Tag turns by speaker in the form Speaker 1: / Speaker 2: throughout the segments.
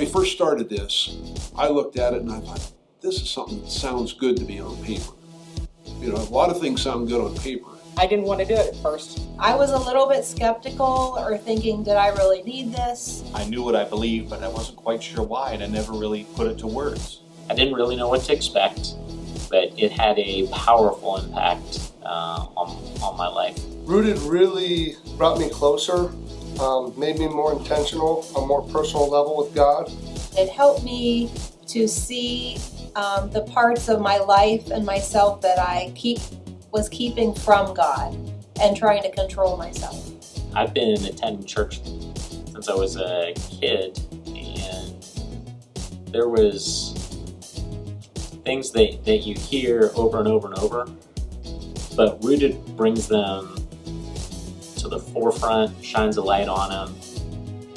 Speaker 1: I first started this, I looked at it and I thought, this is something that sounds good to me on paper. You know, a lot of things sound good on paper.
Speaker 2: I didn't want to do it at first.
Speaker 3: I was a little bit skeptical or thinking, did I really need this?
Speaker 4: I knew what I believed, but I wasn't quite sure why, and I never really put it to words.
Speaker 5: I didn't really know what to expect, but it had a powerful impact on my life.
Speaker 6: Rooted really brought me closer, made me more intentional, a more personal level with God.
Speaker 3: It helped me to see the parts of my life and myself that I was keeping from God and trying to control myself.
Speaker 5: I've been attending church since I was a kid, and there was things that you hear over and over and over, but Rooted brings them to the forefront, shines a light on them,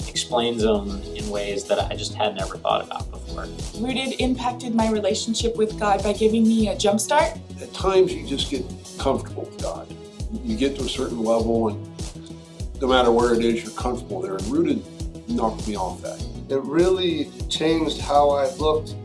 Speaker 5: explains them in ways that I just had never thought about before.
Speaker 7: Rooted impacted my relationship with God by giving me a jump start.
Speaker 1: At times you just get comfortable with God. You get to a certain level and no matter where it is, you're comfortable there. And Rooted knocked me off that.
Speaker 6: It really changed how I looked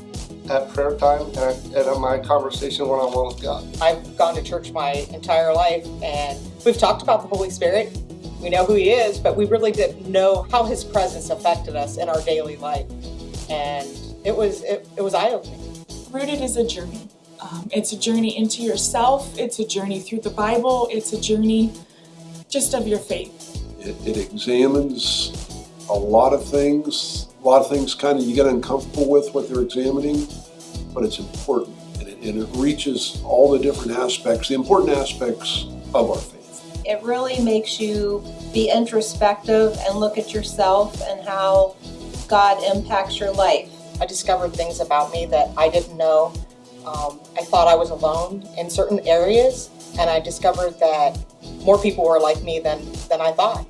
Speaker 6: at prayer time and at my conversation one-on-one with God.
Speaker 2: I've gone to church my entire life, and we've talked about the Holy Spirit. We know who He is, but we really didn't know how His presence affected us in our daily life. And it was eye-opening.
Speaker 7: Rooted is a journey. It's a journey into yourself. It's a journey through the Bible. It's a journey just of your faith.
Speaker 1: It examines a lot of things. A lot of things kind of you get uncomfortable with what they're examining, but it's important. And it reaches all the different aspects, the important aspects of our faith.
Speaker 3: It really makes you be introspective and look at yourself and how God impacts your life.
Speaker 2: I discovered things about me that I didn't know. I thought I was alone in certain areas, and I discovered that more people were like me than I thought.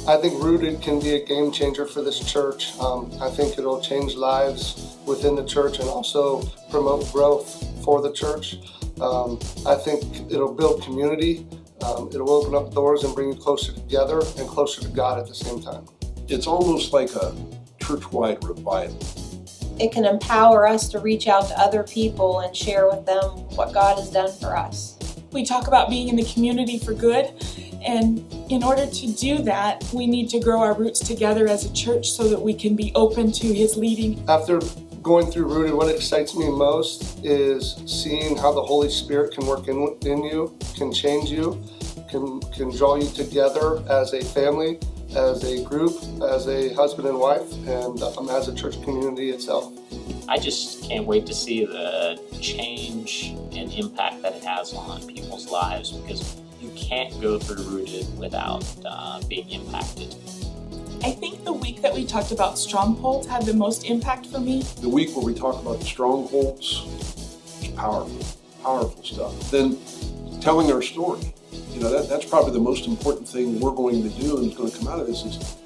Speaker 6: I think Rooted can be a game changer for this church. I think it'll change lives within the church and also promote growth for the church. I think it'll build community. It'll open up doors and bring you closer together and closer to God at the same time.
Speaker 1: It's almost like a church-wide revival.
Speaker 3: It can empower us to reach out to other people and share with them what God has done for us.
Speaker 7: We talk about being in the community for good, and in order to do that, we need to grow our roots together as a church so that we can be open to His leading.
Speaker 6: After going through Rooted, what excites me most is seeing how the Holy Spirit can work in you, can change you, can draw you together as a family, as a group, as a husband and wife, and as a church community itself.
Speaker 5: I just can't wait to see the change and impact that it has on people's lives, because you can't go through Rooted without being impacted.
Speaker 7: I think the week that we talked about strongholds had the most impact for me.
Speaker 1: The week where we talk about the strongholds is powerful stuff. Then telling our story. You know, that's probably the most important thing we're going to do and is going to come out of this is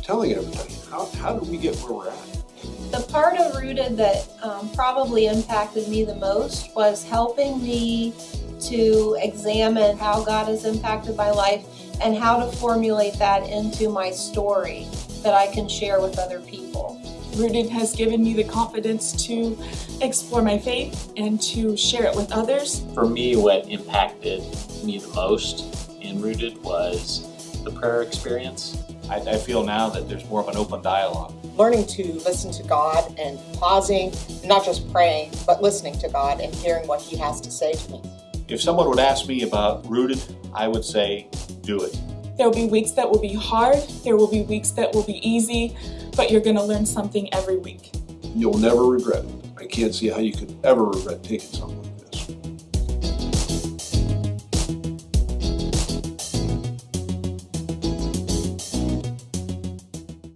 Speaker 1: telling everybody, how did we get where we're at?
Speaker 3: The part of Rooted that probably impacted me the most was helping me to examine how God has impacted my life and how to formulate that into my story that I can share with other people.
Speaker 7: Rooted has given me the confidence to explore my faith and to share it with others.
Speaker 5: For me, what impacted me the most in Rooted was the prayer experience.
Speaker 4: I feel now that there's more of an open dialogue.
Speaker 2: Learning to listen to God and pausing, not just praying, but listening to God and hearing what He has to say to me.
Speaker 4: If someone would ask me about Rooted, I would say, do it.
Speaker 7: There will be weeks that will be hard, there will be weeks that will be easy, but you're going to learn something every week.
Speaker 1: You'll never regret it. I can't see how you could ever regret taking something.